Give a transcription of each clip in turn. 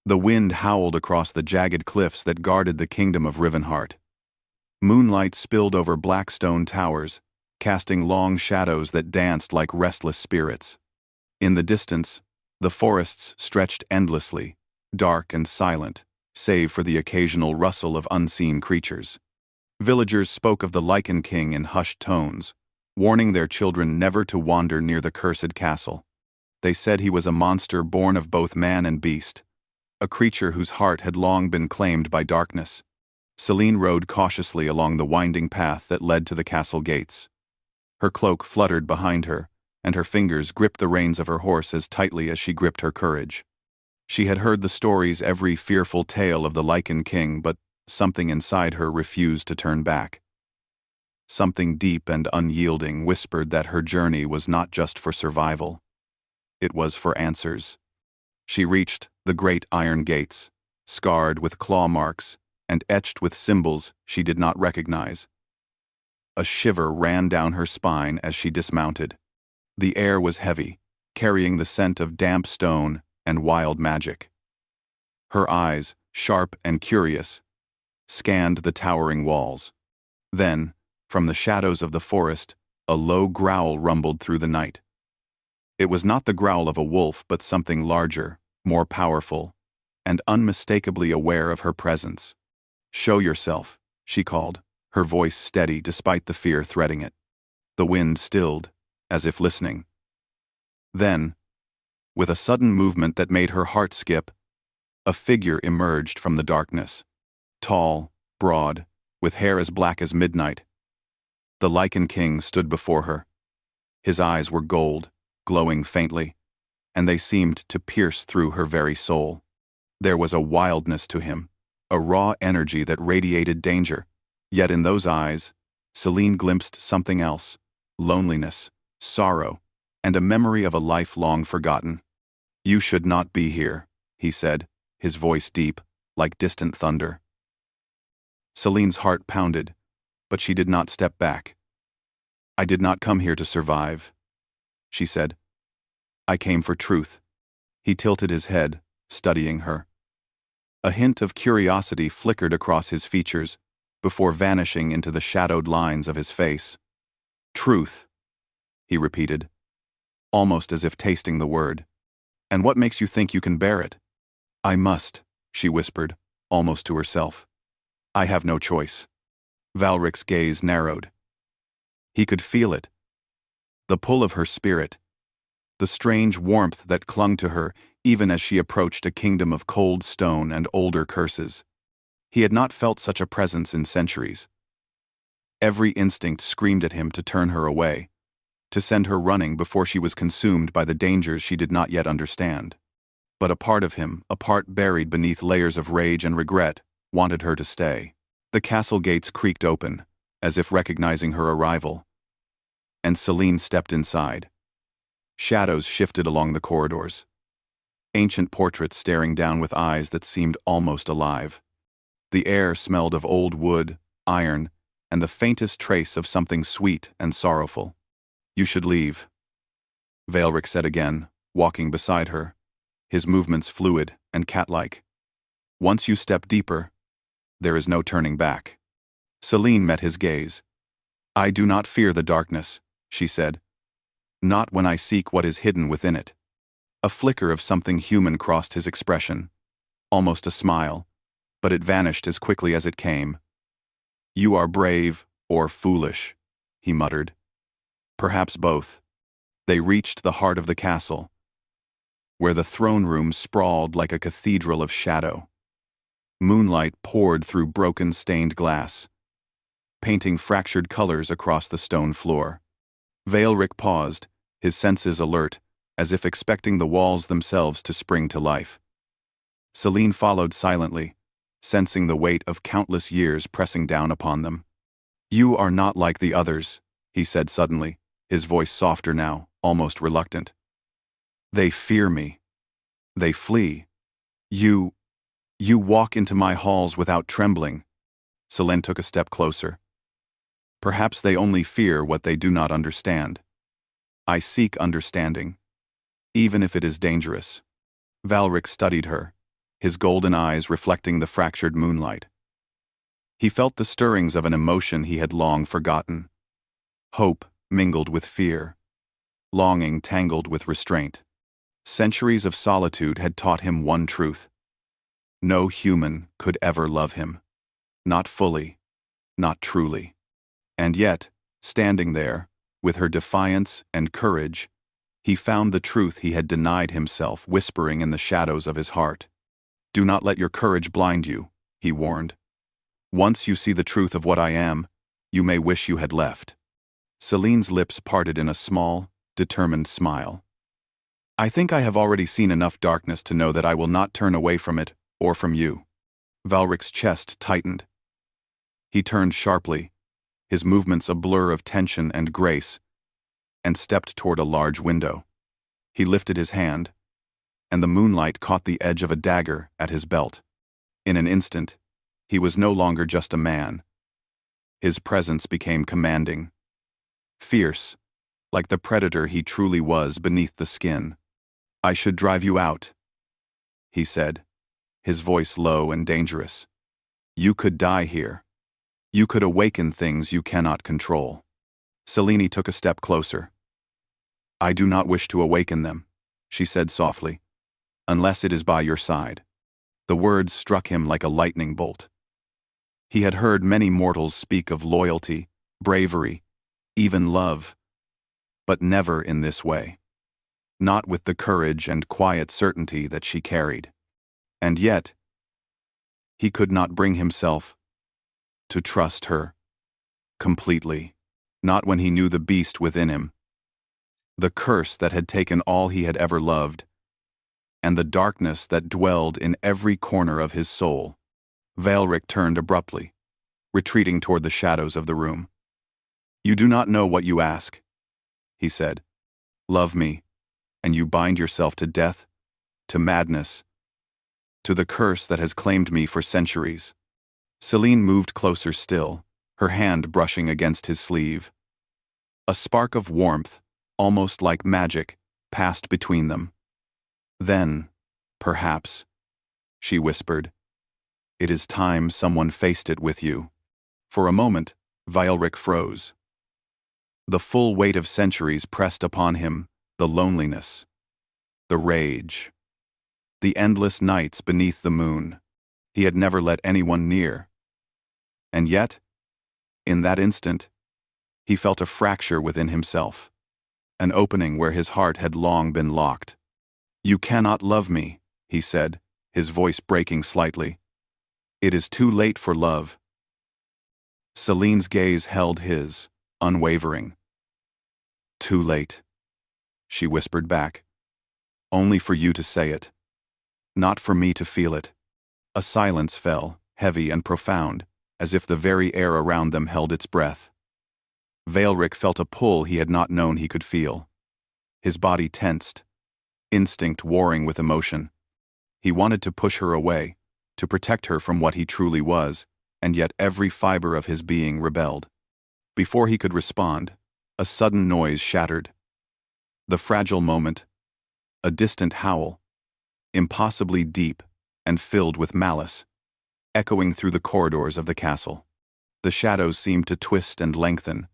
The wind howled across the jagged cliffs that guarded the kingdom of Rivenheart. Moonlight spilled over black stone towers, casting long shadows that danced like restless spirits. In the distance, the forests stretched endlessly, dark and silent, save for the occasional rustle of unseen creatures. Villagers spoke of the Lycan king in hushed tones, warning their children never to wander near the cursed castle. They said he was a monster born of both man and beast, a creature whose heart had long been claimed by darkness. Celine rode cautiously along the winding path that led to the castle gates. Her cloak fluttered behind her, and her fingers gripped the reins of her horse as tightly as she gripped her courage. She had heard the stories, every fearful tale of the Lycan king, but something inside her refused to turn back. Something deep and unyielding whispered that her journey was not just for survival. It was for answers. She reached the great iron gates, scarred with claw marks and etched with symbols she did not recognize. A shiver ran down her spine as she dismounted. The air was heavy, carrying the scent of damp stone and wild magic. Her eyes, sharp and curious, scanned the towering walls. Then, from the shadows of the forest, a low growl rumbled through the night. It was not the growl of a wolf, but something larger, more powerful, and unmistakably aware of her presence. "Show yourself," she called, her voice steady despite the fear threading it. The wind stilled, as if listening. Then, with a sudden movement that made her heart skip, a figure emerged from the darkness. Tall, broad, with hair as black as midnight. The Lycan king stood before her. His eyes were gold, glowing faintly, and they seemed to pierce through her very soul. There was a wildness to him, a raw energy that radiated danger, yet in those eyes, Celine glimpsed something else: loneliness, sorrow, and a memory of a life long forgotten. "You should not be here," he said, his voice deep, like distant thunder. Celine's heart pounded, but she did not step back. "I did not come here to survive," she said. "I came for truth." He tilted his head, studying her. A hint of curiosity flickered across his features before vanishing into the shadowed lines of his face. "Truth," he repeated, almost as if tasting the word. "And what makes you think you can bear it?" "I must," she whispered, almost to herself. "I have no choice." Valric's gaze narrowed. He could feel it. The pull of her spirit. The strange warmth that clung to her even as she approached a kingdom of cold stone and older curses. He had not felt such a presence in centuries. Every instinct screamed at him to turn her away, to send her running before she was consumed by the dangers she did not yet understand. But a part of him, a part buried beneath layers of rage and regret, wanted her to stay. The castle gates creaked open, as if recognizing her arrival, and Celine stepped inside. Shadows shifted along the corridors. Ancient portraits staring down with eyes that seemed almost alive. The air smelled of old wood, iron, and the faintest trace of something sweet and sorrowful. "You should leave," Valric said again, walking beside her, his movements fluid and cat-like. "Once you step deeper, there is no turning back." Celine met his gaze. "I do not fear the darkness," she said. "Not when I seek what is hidden within it." A flicker of something human crossed his expression, almost a smile, but it vanished as quickly as it came. "You are brave or foolish," he muttered. "Perhaps both." They reached the heart of the castle, where the throne room sprawled like a cathedral of shadow. Moonlight poured through broken stained glass, painting fractured colors across the stone floor. Valric paused, his senses alert, as if expecting the walls themselves to spring to life. Celine followed silently, sensing the weight of countless years pressing down upon them. "You are not like the others," he said suddenly, his voice softer now, almost reluctant. "They fear me. They flee. You walk into my halls without trembling." Celine took a step closer. "Perhaps they only fear what they do not understand. I seek understanding, even if it is dangerous." Valric studied her, his golden eyes reflecting the fractured moonlight. He felt the stirrings of an emotion he had long forgotten. Hope mingled with fear, longing tangled with restraint. Centuries of solitude had taught him one truth. No human could ever love him. Not fully, not truly. And yet, standing there, with her defiance and courage, he found the truth he had denied himself whispering in the shadows of his heart. "Do not let your courage blind you," he warned. "Once you see the truth of what I am, you may wish you had left." Celine's lips parted in a small, determined smile. "I think I have already seen enough darkness to know that I will not turn away from it, or from you." Valric's chest tightened. He turned sharply, his movements a blur of tension and grace, and stepped toward a large window. He lifted his hand, and the moonlight caught the edge of a dagger at his belt. In an instant, he was no longer just a man. His presence became commanding, fierce, like the predator he truly was beneath the skin. "I should drive you out," he said, his voice low and dangerous. "You could die here. You could awaken things you cannot control." Selene took a step closer. "I do not wish to awaken them," she said softly, "unless it is by your side." The words struck him like a lightning bolt. He had heard many mortals speak of loyalty, bravery, even love, but never in this way. Not with the courage and quiet certainty that she carried. And yet, he could not bring himself to trust her completely, not when he knew the beast within him, the curse that had taken all he had ever loved, and the darkness that dwelled in every corner of his soul. Valric turned abruptly, retreating toward the shadows of the room. "You do not know what you ask," he said. "Love me, and you bind yourself to death, to madness, to the curse that has claimed me for centuries." Selene moved closer still, her hand brushing against his sleeve. A spark of warmth, almost like magic, passed between them. "Then, perhaps," she whispered, "it is time someone faced it with you." For a moment, Valric froze. The full weight of centuries pressed upon him, the loneliness, the rage, the endless nights beneath the moon. He had never let anyone near. And yet, in that instant, he felt a fracture within himself, an opening where his heart had long been locked. "You cannot love me," he said, his voice breaking slightly. "It is too late for love." Celine's gaze held his, unwavering. "Too late," she whispered back. "Only for you to say it. Not for me to feel it." A silence fell, heavy and profound, as if the very air around them held its breath. Valric felt a pull he had not known he could feel. His body tensed, instinct warring with emotion. He wanted to push her away, to protect her from what he truly was, and yet every fiber of his being rebelled. Before he could respond, a sudden noise shattered. The fragile moment, a distant howl, impossibly deep and filled with malice, echoing through the corridors of the castle. The shadows seemed to twist and lengthen,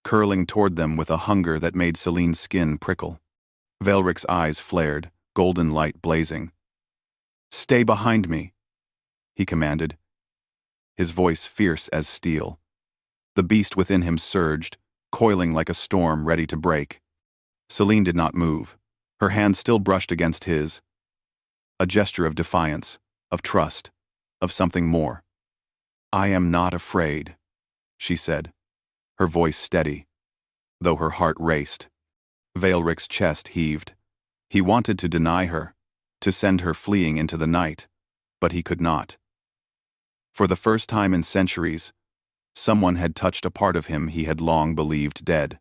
curling toward them with a hunger that made Celine's skin prickle. Valric's eyes flared, golden light blazing. "Stay behind me," he commanded, his voice fierce as steel. The beast within him surged, coiling like a storm ready to break. Celine did not move, her hand still brushed against his, a gesture of defiance, of trust, of something more. "I am not afraid," she said, her voice steady, though her heart raced. Valric's chest heaved. He wanted to deny her, to send her fleeing into the night, but he could not. For the first time in centuries, someone had touched a part of him he had long believed dead.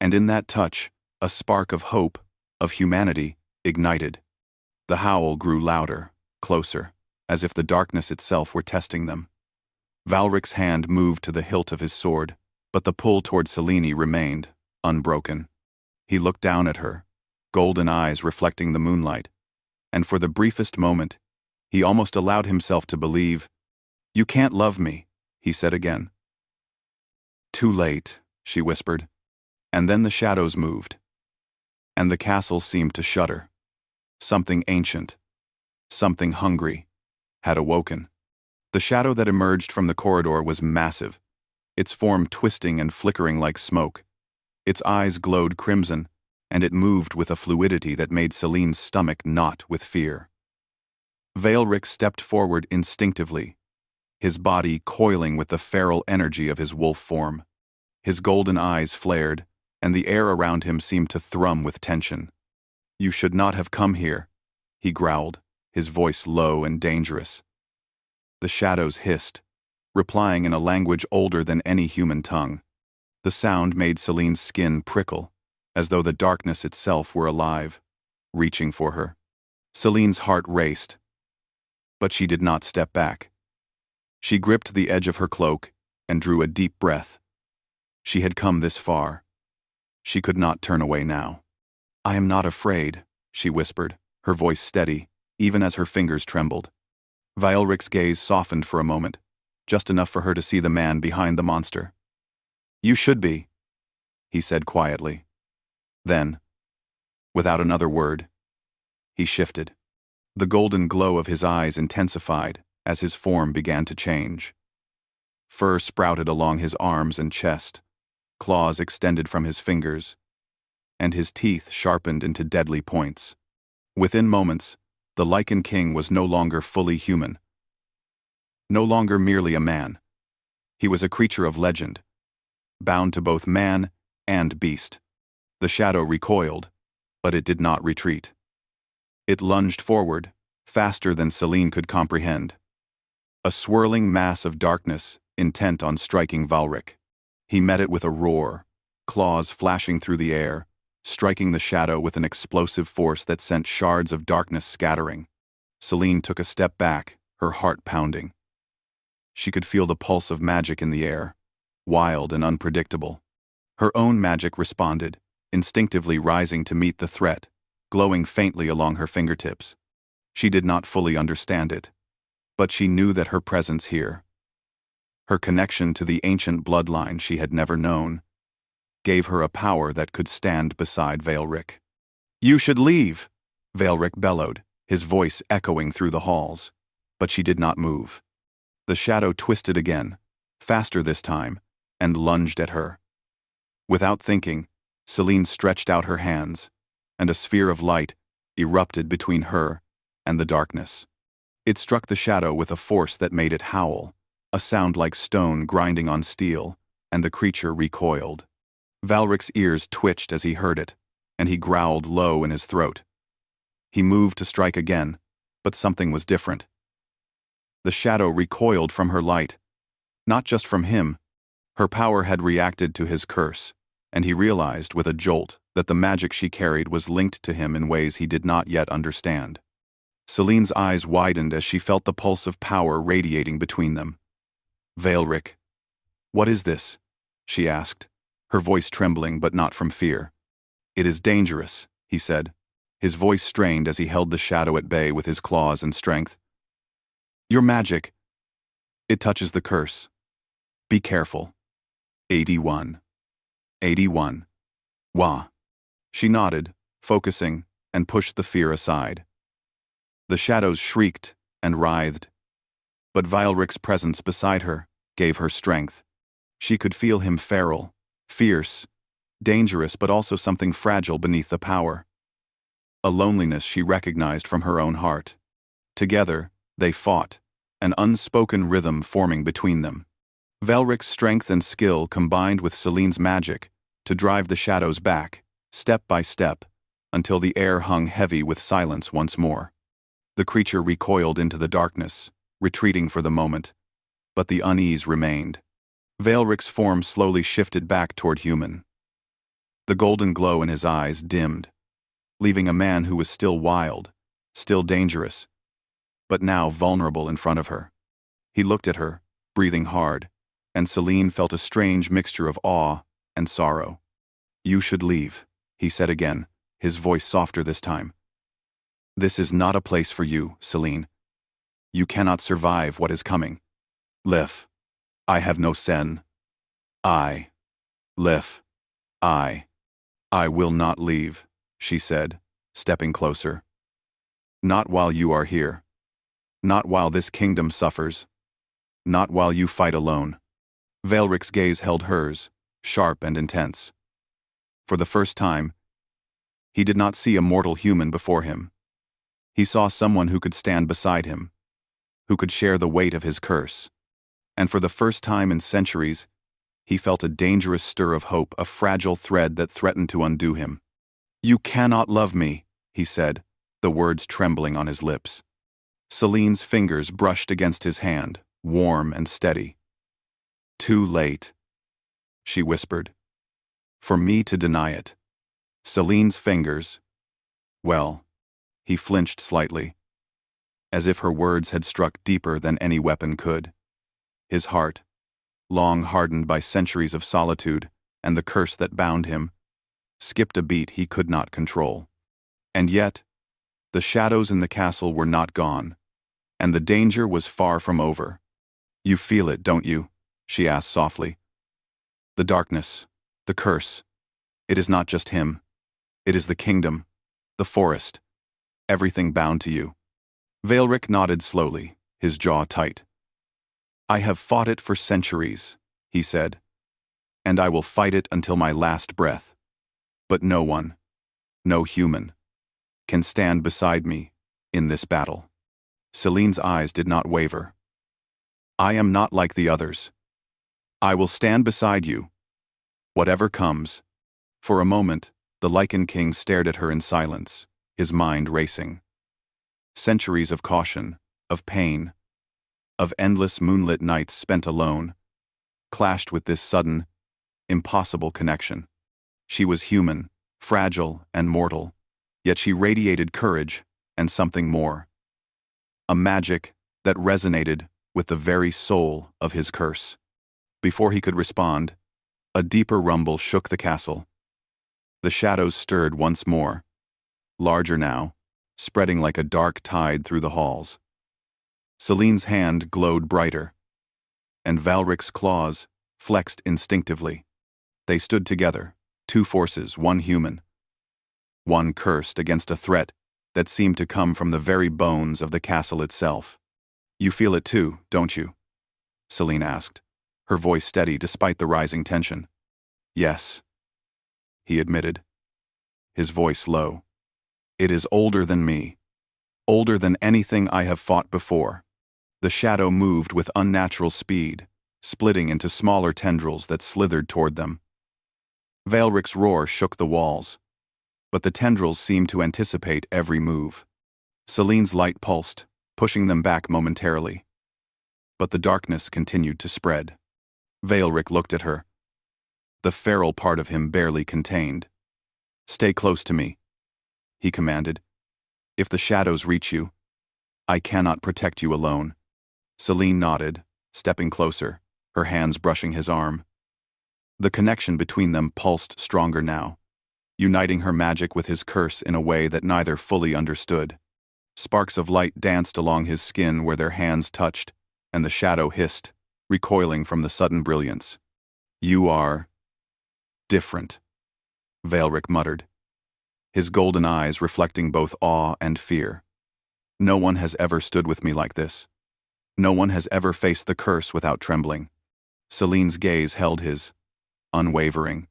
And in that touch, a spark of hope, of humanity, ignited. The howl grew louder, closer, as if the darkness itself were testing them. Valric's hand moved to the hilt of his sword, but the pull toward Selene remained, unbroken. He looked down at her, golden eyes reflecting the moonlight, and for the briefest moment, He almost allowed himself to believe. "You can't love me," he said again. "Too late," she whispered. And then the shadows moved, and the castle seemed to shudder. Something ancient, something hungry, had awoken. The shadow that emerged from the corridor was massive, its form twisting and flickering like smoke. Its eyes glowed crimson, and it moved with a fluidity that made Celine's stomach knot with fear. Veilric stepped forward instinctively, his body coiling with the feral energy of his wolf form. His golden eyes flared, and the air around him seemed to thrum with tension. "You should not have come here," he growled, his voice low and dangerous. The shadows hissed, replying in a language older than any human tongue. The sound made Celine's skin prickle, as though the darkness itself were alive, reaching for her. Celine's heart raced, but she did not step back. She gripped the edge of her cloak and drew a deep breath. She had come this far. She could not turn away now. "I am not afraid," she whispered, her voice steady, even as her fingers trembled. Veilric's gaze softened for a moment, just enough for her to see the man behind the monster. "You should be," he said quietly. Then, without another word, he shifted. The golden glow of his eyes intensified as his form began to change. Fur sprouted along his arms and chest, claws extended from his fingers, and his teeth sharpened into deadly points. Within moments, the Lycan king was no longer fully human, no longer merely a man. He was a creature of legend, bound to both man and beast. The shadow recoiled, but it did not retreat. It lunged forward, faster than Celine could comprehend. A swirling mass of darkness, intent on striking Veilric. He met it with a roar, claws flashing through the air, striking the shadow with an explosive force that sent shards of darkness scattering. Celine took a step back, her heart pounding. She could feel the pulse of magic in the air, wild and unpredictable. Her own magic responded, instinctively rising to meet the threat, glowing faintly along her fingertips. She did not fully understand it, but she knew that her presence here, her connection to the ancient bloodline she had never known, gave her a power that could stand beside Veilric. "You should leave," Veilric bellowed, his voice echoing through the halls, but she did not move. The shadow twisted again, faster this time, and lunged at her. Without thinking, Celine stretched out her hands, and a sphere of light erupted between her and the darkness. It struck the shadow with a force that made it howl, a sound like stone grinding on steel, and the creature recoiled. Veilric's ears twitched as he heard it, and he growled low in his throat. He moved to strike again, but something was different. The shadow recoiled from her light, not just from him. Her power had reacted to his curse, and he realized with a jolt that the magic she carried was linked to him in ways he did not yet understand. Celine's eyes widened as she felt the pulse of power radiating between them. "Veilric, what is this?" she asked, her voice trembling but not from fear. "It is dangerous," he said, his voice strained as he held the shadow at bay with his claws and strength. "Your magic, it touches the curse. Be careful." 81. 81. Wah. She nodded, focusing, and pushed the fear aside. The shadows shrieked and writhed, but Veilric's presence beside her gave her strength. She could feel him feral, fierce, dangerous, but also something fragile beneath the power. A loneliness she recognized from her own heart. Together, they fought, an unspoken rhythm forming between them. Veilric's strength and skill combined with Celine's magic to drive the shadows back, step by step, until the air hung heavy with silence once more. The creature recoiled into the darkness, retreating for the moment, but the unease remained. Veilric's form slowly shifted back toward human. The golden glow in his eyes dimmed, leaving a man who was still wild, still dangerous, but now vulnerable in front of her. He looked at her, breathing hard, and Celine felt a strange mixture of awe and sorrow. "You should leave," he said again, his voice softer this time. "This is not a place for you, Celine. You cannot survive what is coming. Lif. I have no sen. I. Lif. I will not leave, she said, stepping closer. Not while you are here. Not while this kingdom suffers. Not while you fight alone. Valric's gaze held hers, sharp and intense. For the first time, he did not see a mortal human before him. He saw someone who could stand beside him, who could share the weight of his curse. And for the first time in centuries, he felt a dangerous stir of hope, a fragile thread that threatened to undo him. You cannot love me, he said, the words trembling on his lips. Celine's fingers brushed against his hand, warm and steady. Too late, she whispered. For me to deny it. Celine's fingers. Well, he flinched slightly, as if her words had struck deeper than any weapon could. His heart, long hardened by centuries of solitude and the curse that bound him, skipped a beat he could not control. And yet, the shadows in the castle were not gone, and the danger was far from over. You feel it, don't you? She asked softly. The darkness, the curse. It is not just him. It is the kingdom, the forest, everything bound to you. Valric nodded slowly, his jaw tight. I have fought it for centuries, he said, and I will fight it until my last breath. But no one, no human, can stand beside me in this battle. Celine's eyes did not waver. I am not like the others. I will stand beside you, whatever comes. For a moment, the Lycan king stared at her in silence, his mind racing. Centuries of caution, of pain, of endless moonlit nights spent alone, clashed with this sudden, impossible connection. She was human, fragile and mortal, yet she radiated courage and something more. A magic that resonated with the very soul of his curse. Before he could respond, a deeper rumble shook the castle. The shadows stirred once more, larger now, spreading like a dark tide through the halls. Celine's hand glowed brighter, and Valric's claws flexed instinctively. They stood together, two forces, one human, one cursed against a threat that seemed to come from the very bones of the castle itself. You feel it too, don't you? Celine asked, her voice steady despite the rising tension. Yes, he admitted, his voice low. It is older than me, older than anything I have fought before. The shadow moved with unnatural speed, splitting into smaller tendrils that slithered toward them. Valric's roar shook the walls, but the tendrils seemed to anticipate every move. Celine's light pulsed, pushing them back momentarily. But the darkness continued to spread. Valric looked at her, the feral part of him barely contained. Stay close to me, he commanded. If the shadows reach you, I cannot protect you alone. Celine nodded, stepping closer, her hands brushing his arm. The connection between them pulsed stronger now, uniting her magic with his curse in a way that neither fully understood. Sparks of light danced along his skin where their hands touched, and the shadow hissed, recoiling from the sudden brilliance. You are different, Valric muttered, his golden eyes reflecting both awe and fear. No one has ever stood with me like this. No one has ever faced the curse without trembling. Celine's gaze held his, unwavering.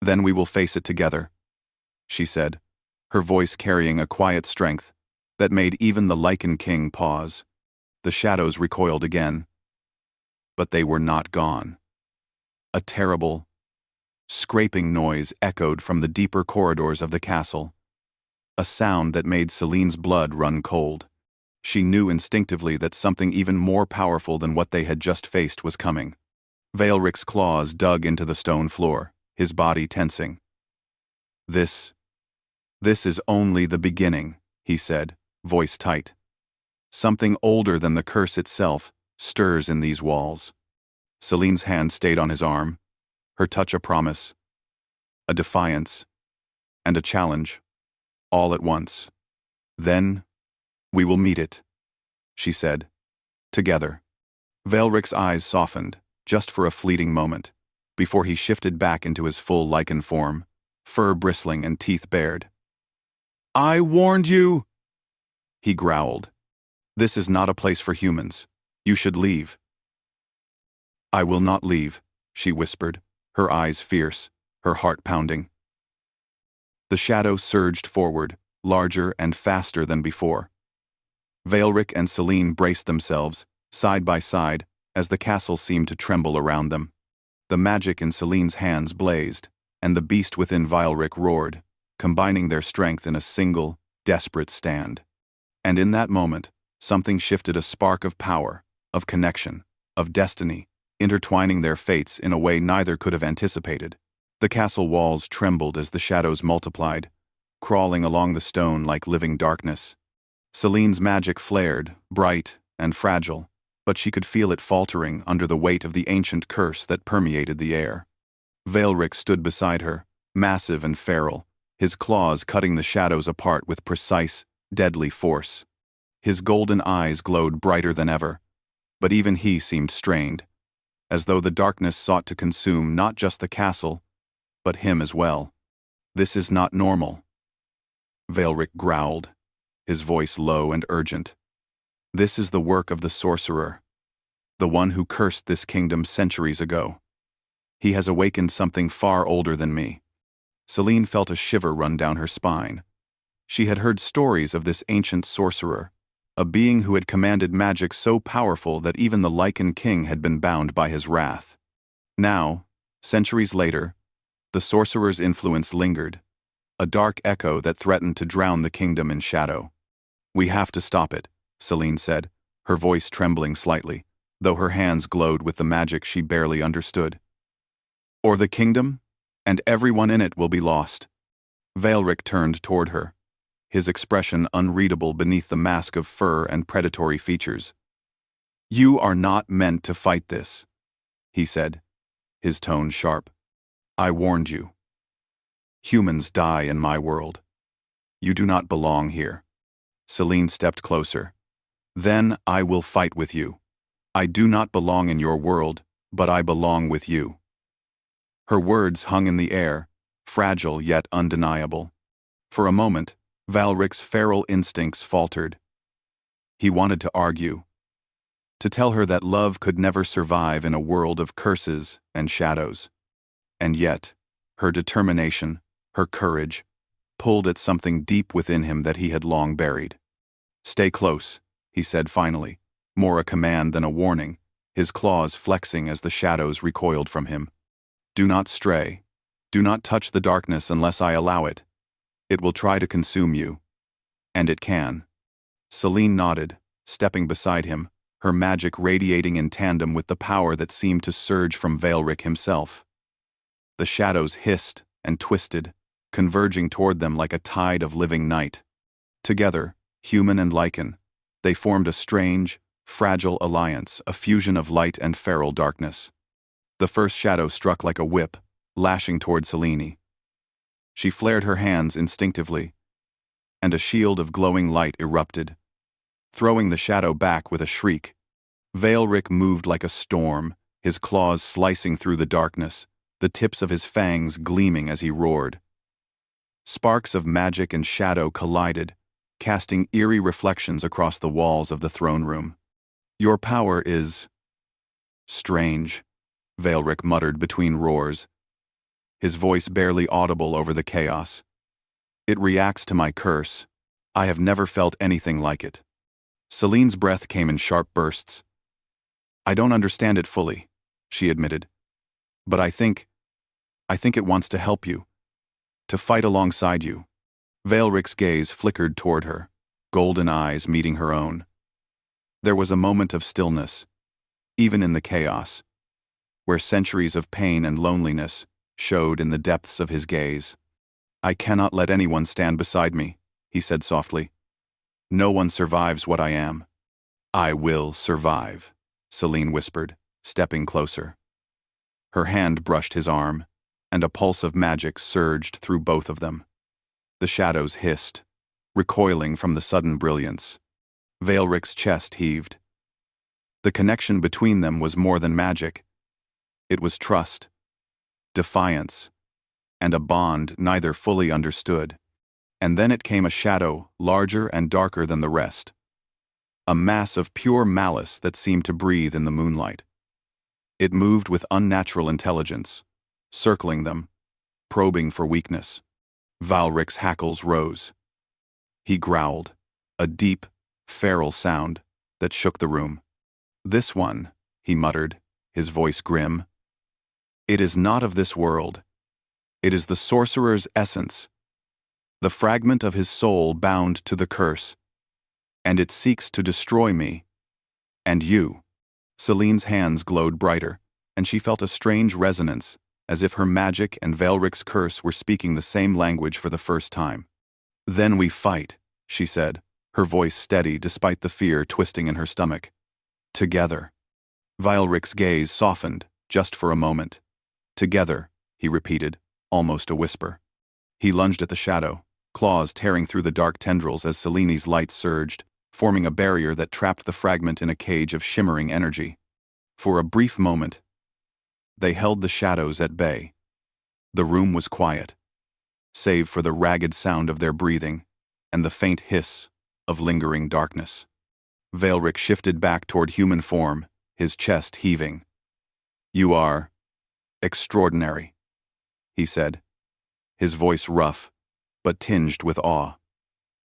Then we will face it together, she said, her voice carrying a quiet strength that made even the Lycan king pause. The shadows recoiled again. But they were not gone. A terrible, scraping noise echoed from the deeper corridors of the castle, a sound that made Celine's blood run cold. She knew instinctively that something even more powerful than what they had just faced was coming. Valric's claws dug into the stone floor, his body tensing. This is only the beginning, he said, voice tight. Something older than the curse itself stirs in these walls. Celine's hand stayed on his arm, her touch a promise, a defiance, and a challenge, all at once. Then, we will meet it, she said. Together. Velric's eyes softened, just for a fleeting moment, before he shifted back into his full Lycan form, fur bristling and teeth bared. "I warned you!" he growled. "This is not a place for humans. You should leave." "I will not leave," she whispered, her eyes fierce, her heart pounding. The shadow surged forward, larger and faster than before. Velric and Celine braced themselves, side by side, as the castle seemed to tremble around them. The magic in Celine's hands blazed, and the beast within Velric roared, combining their strength in a single, desperate stand. And in that moment, something shifted, a spark of power, of connection, of destiny, intertwining their fates in a way neither could have anticipated. The castle walls trembled as the shadows multiplied, crawling along the stone like living darkness. Celine's magic flared, bright and fragile, but she could feel it faltering under the weight of the ancient curse that permeated the air. Velric stood beside her, massive and feral, his claws cutting the shadows apart with precise, deadly force. His golden eyes glowed brighter than ever, but even he seemed strained, as though the darkness sought to consume not just the castle, but him as well. "This is not normal," Velric growled, his voice low and urgent. "This is the work of the sorcerer, the one who cursed this kingdom centuries ago. He has awakened something far older than me." Celine felt a shiver run down her spine. She had heard stories of this ancient sorcerer, a being who had commanded magic so powerful that even the Lycan king had been bound by his wrath. Now, centuries later, the sorcerer's influence lingered, a dark echo that threatened to drown the kingdom in shadow. "We have to stop it," Celine said, her voice trembling slightly, though her hands glowed with the magic she barely understood. "Or the kingdom, and everyone in it will be lost." Velric turned toward her, his expression unreadable beneath the mask of fur and predatory features. "You are not meant to fight this," he said, his tone sharp. "I warned you. Humans die in my world. You do not belong here." Celine stepped closer. "Then I will fight with you. I do not belong in your world, but I belong with you." Her words hung in the air, fragile yet undeniable. For a moment, Velric's feral instincts faltered. He wanted to argue, to tell her that love could never survive in a world of curses and shadows. And yet, her determination, her courage, pulled at something deep within him that he had long buried. "Stay close," he said finally, more a command than a warning, his claws flexing as the shadows recoiled from him. "Do not stray. Do not touch the darkness unless I allow it. It will try to consume you. And it can." Celine nodded, stepping beside him, her magic radiating in tandem with the power that seemed to surge from Velric himself. The shadows hissed and twisted, converging toward them like a tide of living night. Together, human and Lycan, they formed a strange, fragile alliance, a fusion of light and feral darkness. The first shadow struck like a whip, lashing toward Celine. She flared her hands instinctively, and a shield of glowing light erupted, throwing the shadow back with a shriek. Velric moved like a storm, his claws slicing through the darkness, the tips of his fangs gleaming as he roared. Sparks of magic and shadow collided, casting eerie reflections across the walls of the throne room. "Your power is strange," Velric muttered between roars, his voice barely audible over the chaos. "It reacts to my curse. I have never felt anything like it." Celine's breath came in sharp bursts. "I don't understand it fully," she admitted. "But I think it wants to help you, to fight alongside you." Velric's gaze flickered toward her, golden eyes meeting her own. There was a moment of stillness, even in the chaos, where centuries of pain and loneliness showed in the depths of his gaze. "I cannot let anyone stand beside me," he said softly. "No one survives what I am." "I will survive," Celine whispered, stepping closer. Her hand brushed his arm, and a pulse of magic surged through both of them. The shadows hissed, recoiling from the sudden brilliance. Veilric's chest heaved. The connection between them was more than magic. It was trust, defiance, and a bond neither fully understood. And then it came a shadow, larger and darker than the rest. A mass of pure malice that seemed to breathe in the moonlight. It moved with unnatural intelligence, circling them, probing for weakness. Veilric's hackles rose. He growled, a deep, feral sound that shook the room. "This one," he muttered, his voice grim. "It is not of this world. It is the sorcerer's essence, the fragment of his soul bound to the curse, and it seeks to destroy me. And you." Celine's hands glowed brighter, and she felt a strange resonance, as if her magic and Veilric's curse were speaking the same language for the first time. "Then we fight," she said, her voice steady despite the fear twisting in her stomach. "Together." Veilric's gaze softened, just for a moment. "Together," he repeated, almost a whisper. He lunged at the shadow, claws tearing through the dark tendrils as Celine's light surged, forming a barrier that trapped the fragment in a cage of shimmering energy. For a brief moment, they held the shadows at bay. The room was quiet, save for the ragged sound of their breathing and the faint hiss of lingering darkness. Veilric shifted back toward human form, his chest heaving. "You are extraordinary," he said, his voice rough, but tinged with awe.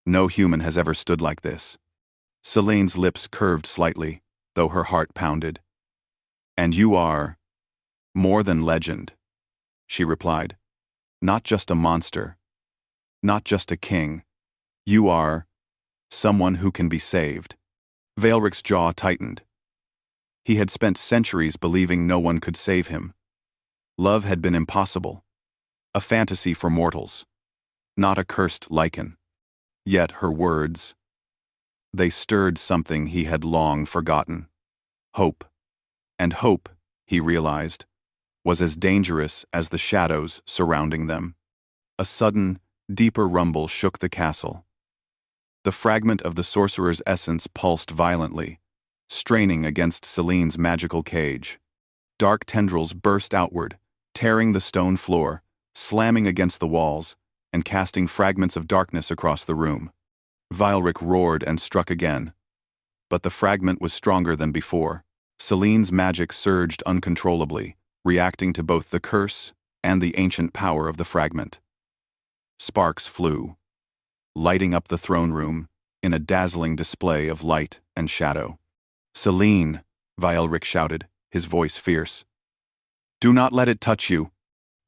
"No human has ever stood like this." Celine's lips curved slightly, though her heart pounded. "And you are more than legend," she replied. "Not just a monster, not just a king. You are someone who can be saved." Veilric's jaw tightened. He had spent centuries believing no one could save him. Love had been impossible, a fantasy for mortals, not a cursed Lycan. Yet her words, they stirred something he had long forgotten. Hope. And hope, he realized, was as dangerous as the shadows surrounding them. A sudden, deeper rumble shook the castle. The fragment of the sorcerer's essence pulsed violently, straining against Celine's magical cage. Dark tendrils burst outward, tearing the stone floor, slamming against the walls, and casting fragments of darkness across the room. Veilric roared and struck again. But the fragment was stronger than before. Celine's magic surged uncontrollably, reacting to both the curse and the ancient power of the fragment. Sparks flew, lighting up the throne room in a dazzling display of light and shadow. "Celine," Veilric shouted, his voice fierce. "Do not let it touch you."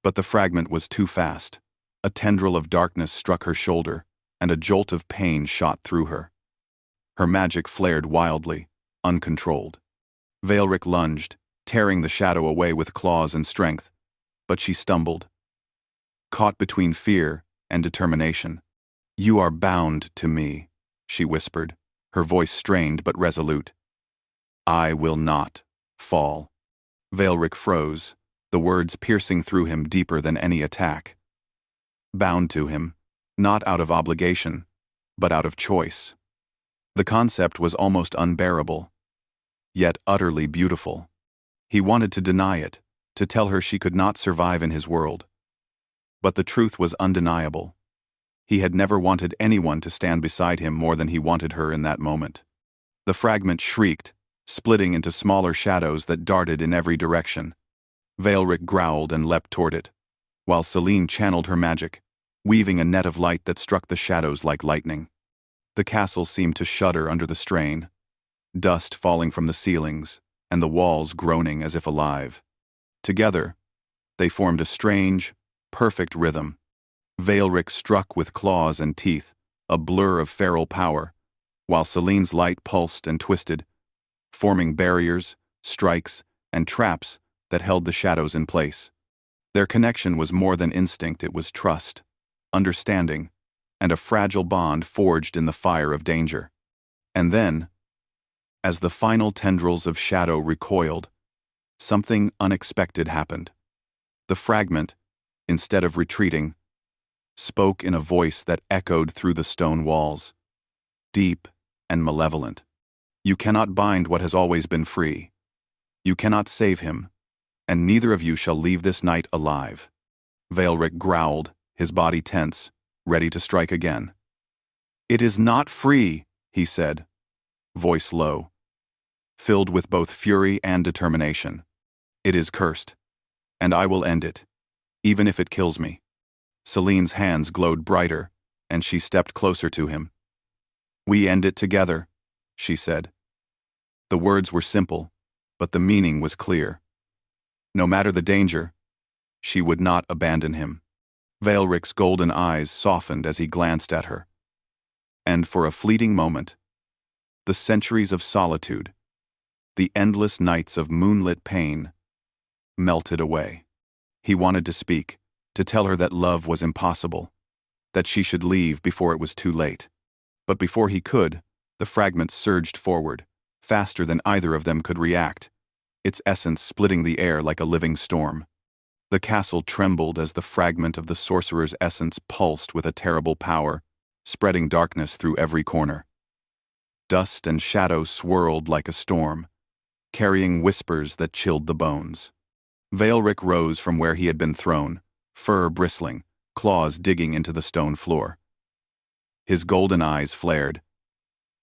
But the fragment was too fast. A tendril of darkness struck her shoulder, and a jolt of pain shot through her. Her magic flared wildly, uncontrolled. Veilric lunged, tearing the shadow away with claws and strength, but she stumbled, caught between fear and determination. "You are bound to me," she whispered, her voice strained but resolute. "I will not fall." Veilric froze, the words piercing through him deeper than any attack. Bound to him, not out of obligation, but out of choice. The concept was almost unbearable, yet utterly beautiful. He wanted to deny it, to tell her she could not survive in his world. But the truth was undeniable. He had never wanted anyone to stand beside him more than he wanted her in that moment. The fragment shrieked, splitting into smaller shadows that darted in every direction. Veilric growled and leapt toward it, while Celine channeled her magic, weaving a net of light that struck the shadows like lightning. The castle seemed to shudder under the strain, dust falling from the ceilings, and the walls groaning as if alive. Together, they formed a strange, perfect rhythm. Veilric struck with claws and teeth, a blur of feral power, while Celine's light pulsed and twisted, forming barriers, strikes, and traps that held the shadows in place. Their connection was more than instinct, it was trust, understanding, and a fragile bond forged in the fire of danger. And then, as the final tendrils of shadow recoiled, something unexpected happened. The fragment, instead of retreating, spoke in a voice that echoed through the stone walls. Deep and malevolent. You cannot bind what has always been free. You cannot save him, and neither of you shall leave this night alive." Veilric growled, his body tense, ready to strike again. "It is not free," he said, voice low, filled with both fury and determination. "It is cursed, and I will end it, even if it kills me." Celine's hands glowed brighter, and she stepped closer to him. "We end it together," she said. The words were simple, but the meaning was clear. No matter the danger, she would not abandon him. Veilric's golden eyes softened as he glanced at her. And for a fleeting moment, the centuries of solitude, the endless nights of moonlit pain, melted away. He wanted to speak, to tell her that love was impossible, that she should leave before it was too late. But before he could, the fragment surged forward, faster than either of them could react, its essence splitting the air like a living storm. The castle trembled as the fragment of the sorcerer's essence pulsed with a terrible power, spreading darkness through every corner. Dust and shadow swirled like a storm, carrying whispers that chilled the bones. Veilric rose from where he had been thrown, fur bristling, claws digging into the stone floor. His golden eyes flared,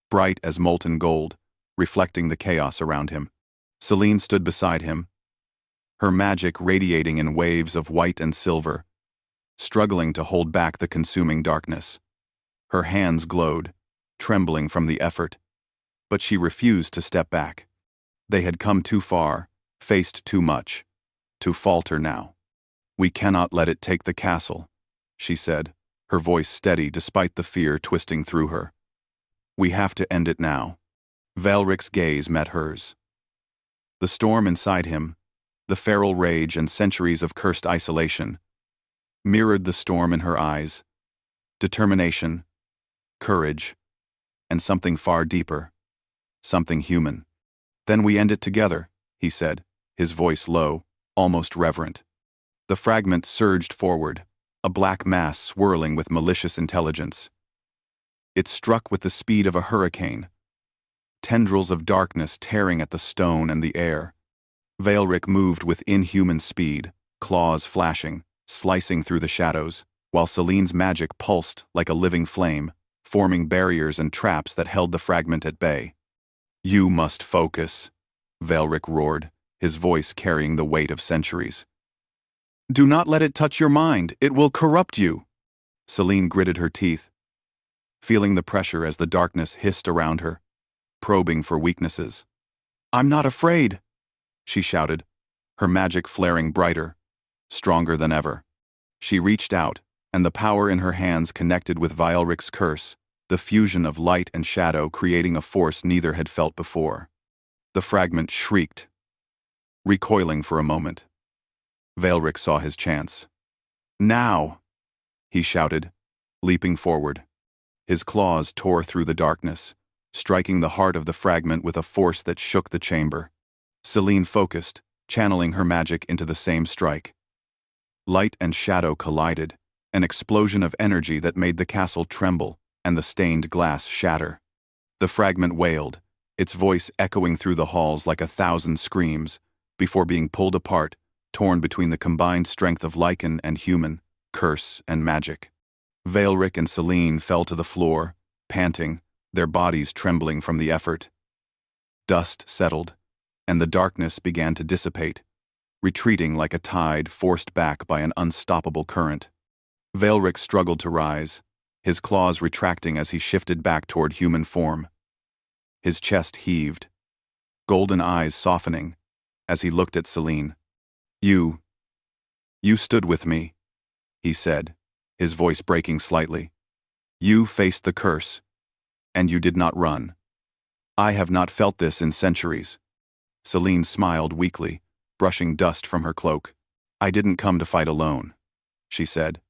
bright as molten gold, reflecting the chaos around him. Celine stood beside him, her magic radiating in waves of white and silver, struggling to hold back the consuming darkness. Her hands glowed, trembling from the effort, but she refused to step back. They had come too far, faced too much, to falter now. "We cannot let it take the castle," she said, her voice steady despite the fear twisting through her. "We have to end it now." Veilric's gaze met hers. The storm inside him, the feral rage and centuries of cursed isolation, mirrored the storm in her eyes. Determination, courage, and something far deeper, something human. "Then we end it together," he said, his voice low, almost reverent. The fragment surged forward, a black mass swirling with malicious intelligence. It struck with the speed of a hurricane, tendrils of darkness tearing at the stone and the air. Veilric moved with inhuman speed, claws flashing, slicing through the shadows, while Celine's magic pulsed like a living flame, forming barriers and traps that held the fragment at bay. "You must focus," Veilric roared, his voice carrying the weight of centuries. "Do not let it touch your mind, it will corrupt you." Celine gritted her teeth, feeling the pressure as the darkness hissed around her, probing for weaknesses. "I'm not afraid," she shouted, her magic flaring brighter, stronger than ever. She reached out, and the power in her hands connected with Veilric's curse, the fusion of light and shadow creating a force neither had felt before. The fragment shrieked, recoiling for a moment. Veilric saw his chance. "Now!" he shouted, leaping forward. His claws tore through the darkness, striking the heart of the fragment with a force that shook the chamber. Celine focused, channeling her magic into the same strike. Light and shadow collided, an explosion of energy that made the castle tremble and the stained glass shatter. The fragment wailed, its voice echoing through the halls like 1,000 screams, before being pulled apart, torn between the combined strength of Lycan and human, curse and magic. Veilric and Celine fell to the floor, panting, their bodies trembling from the effort. Dust settled, and the darkness began to dissipate, retreating like a tide forced back by an unstoppable current. Veilric struggled to rise, his claws retracting as he shifted back toward human form. His chest heaved, golden eyes softening, as he looked at Celine. You stood with me," he said, his voice breaking slightly. "You faced the curse, and you did not run. I have not felt this in centuries." Celine smiled weakly, brushing dust from her cloak. "I didn't come to fight alone," she said,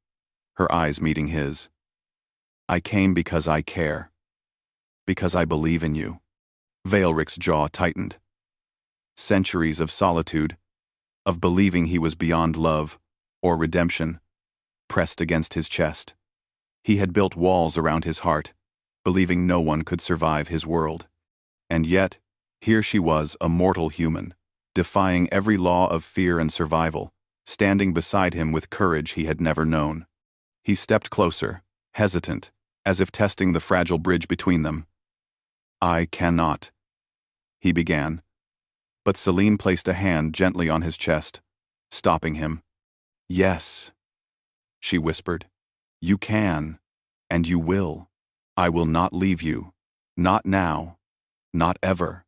her eyes meeting his. "I came because I care. Because I believe in you." Veilric's jaw tightened. Centuries of solitude, of believing he was beyond love, or redemption, pressed against his chest. He had built walls around his heart, believing no one could survive his world. And yet, here she was, a mortal human, defying every law of fear and survival, standing beside him with courage he had never known. He stepped closer, hesitant, as if testing the fragile bridge between them. "I cannot," he began. But Celine placed a hand gently on his chest, stopping him. "Yes," she whispered. "You can, and you will. I will not leave you. Not now. Not ever."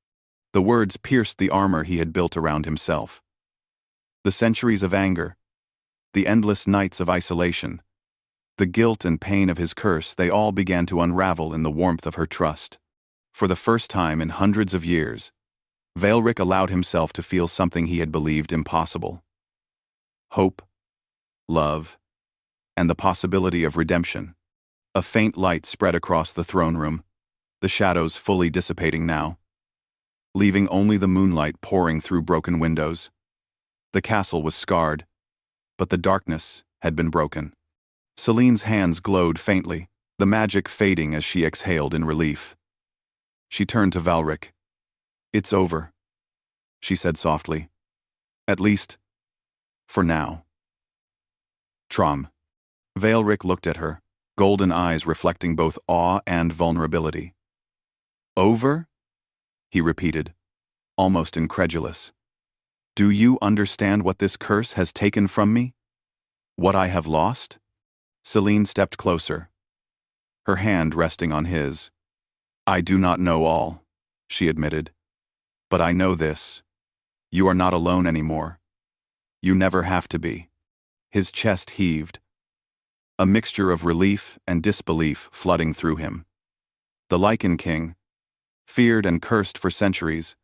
The words pierced the armor he had built around himself. The centuries of anger, the endless nights of isolation, the guilt and pain of his curse, they all began to unravel in the warmth of her trust. For the first time in hundreds of years, Vaelric allowed himself to feel something he had believed impossible. Hope, love, and the possibility of redemption. A faint light spread across the throne room, the shadows fully dissipating now, leaving only the moonlight pouring through broken windows. The castle was scarred, but the darkness had been broken. Celine's hands glowed faintly, the magic fading as she exhaled in relief. She turned to Vaelric. "It's over," she said softly. "At least, for now." Trom. Vaelric looked at her, golden eyes reflecting both awe and vulnerability. "Over?" he repeated, almost incredulous. "Do you understand what this curse has taken from me? What I have lost?" Celine stepped closer, her hand resting on his. "I do not know all," she admitted. "But I know this. You are not alone anymore. You never have to be." His chest heaved, a mixture of relief and disbelief flooding through him. The Lycan king, feared and cursed for centuries,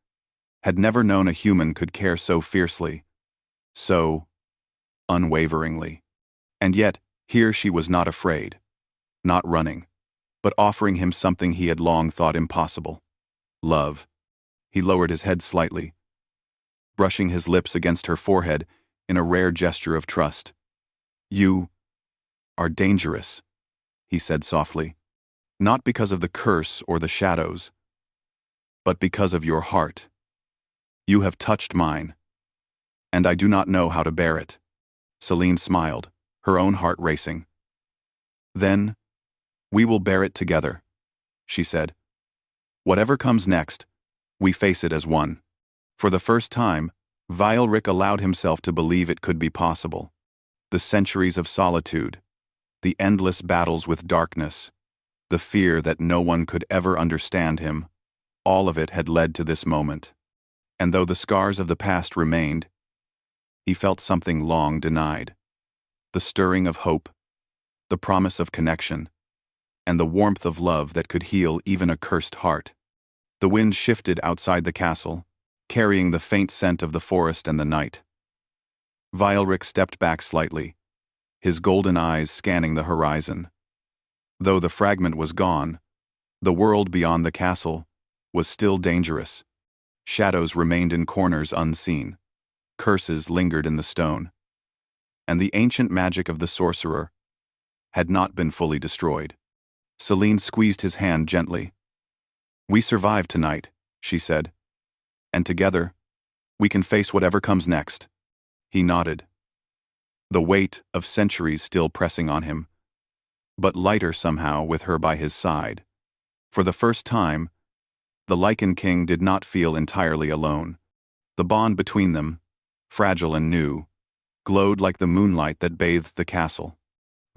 had never known a human could care so fiercely, so unwaveringly. And yet, here she was not afraid, not running, but offering him something he had long thought impossible. Love. He lowered his head slightly, brushing his lips against her forehead in a rare gesture of trust. "You are dangerous," he said softly, "not because of the curse or the shadows, but because of your heart. You have touched mine, and I do not know how to bear it." Celine smiled, her own heart racing. "Then, we will bear it together," she said. "Whatever comes next, we face it as one." For the first time, Vaelric allowed himself to believe it could be possible. The centuries of solitude, the endless battles with darkness, the fear that no one could ever understand him, all of it had led to this moment. And though the scars of the past remained, he felt something long denied. The stirring of hope, the promise of connection, and the warmth of love that could heal even a cursed heart. The wind shifted outside the castle, carrying the faint scent of the forest and the night. Vaelric stepped back slightly, his golden eyes scanning the horizon. Though the fragment was gone, the world beyond the castle was still dangerous. Shadows remained in corners unseen, curses lingered in the stone, and the ancient magic of the sorcerer had not been fully destroyed. Celine squeezed his hand gently. "We survived tonight," she said, "and together, we can face whatever comes next." He nodded, the weight of centuries still pressing on him, but lighter somehow with her by his side. For the first time, the Lycan king did not feel entirely alone. The bond between them, fragile and new, glowed like the moonlight that bathed the castle.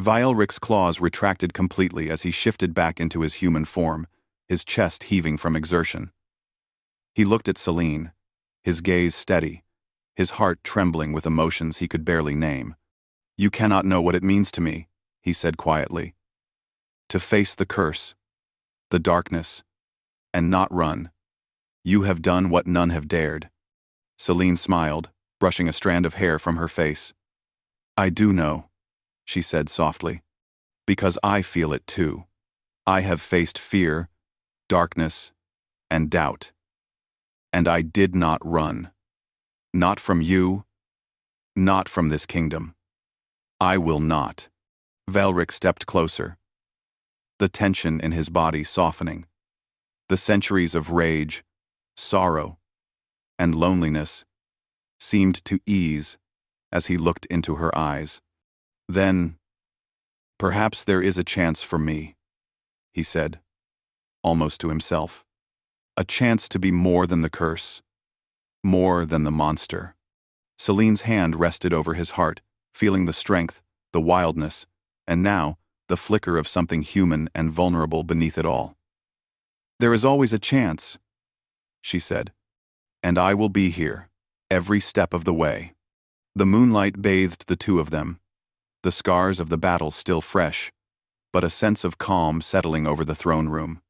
Vaelric's claws retracted completely as he shifted back into his human form, his chest heaving from exertion. He looked at Celine, his gaze steady, his heart trembling with emotions he could barely name. "You cannot know what it means to me," he said quietly. "To face the curse, the darkness, and not run. You have done what none have dared." Celine smiled, brushing a strand of hair from her face. "I do know," she said softly, "because I feel it too. I have faced fear, darkness, and doubt. And I did not run. Not from you, not from this kingdom. I will not." Vaelric stepped closer, the tension in his body softening. The centuries of rage, sorrow, and loneliness seemed to ease as he looked into her eyes. Then, perhaps there is a chance for me, he said, almost to himself. A chance to be more than the curse, more than the monster. Celine's hand rested over his heart, feeling the strength, the wildness, and now, the flicker of something human and vulnerable beneath it all. There is always a chance, she said, and I will be here, every step of the way. The moonlight bathed the two of them, the scars of the battle still fresh, but a sense of calm settling over the throne room.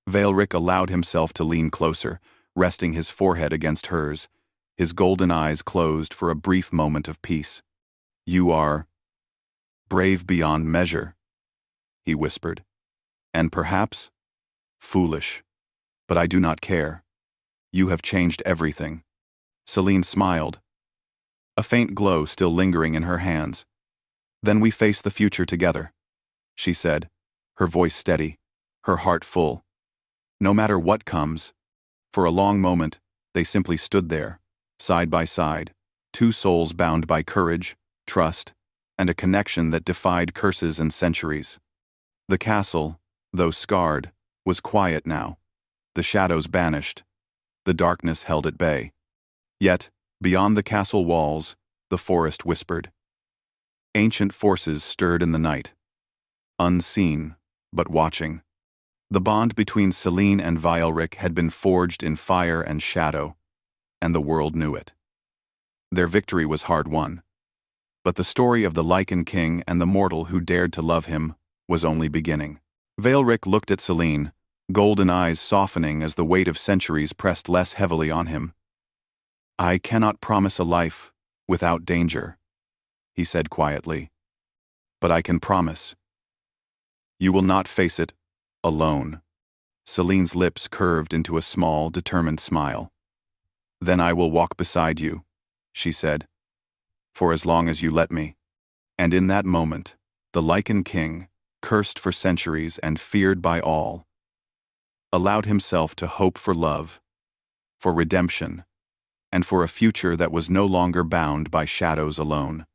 Werewolf allowed himself to lean closer, resting his forehead against hers, his golden eyes closed for a brief moment of peace. You are brave beyond measure, he whispered, and perhaps foolish, but I do not care. You have changed everything. Celine smiled, a faint glow still lingering in her hands. Then we face the future together, she said, her voice steady, her heart full. No matter what comes. For a long moment, they simply stood there, side by side, two souls bound by courage, trust, and a connection that defied curses and centuries. The castle, though scarred, was quiet now, the shadows banished, the darkness held at bay. Yet, beyond the castle walls, the forest whispered. Ancient forces stirred in the night, unseen, but watching. The bond between Celine and Werewolf had been forged in fire and shadow, and the world knew it. Their victory was hard won, but the story of the Lycan king and the mortal who dared to love him was only beginning. Werewolf looked at Celine, golden eyes softening as the weight of centuries pressed less heavily on him. I cannot promise a life without danger, he said quietly, but I can promise. You will not face it alone. Celine's lips curved into a small, determined smile. Then I will walk beside you, she said, for as long as you let me. And in that moment, the Lycan king, cursed for centuries and feared by all, allowed himself to hope for love, for redemption, and for a future that was no longer bound by shadows alone.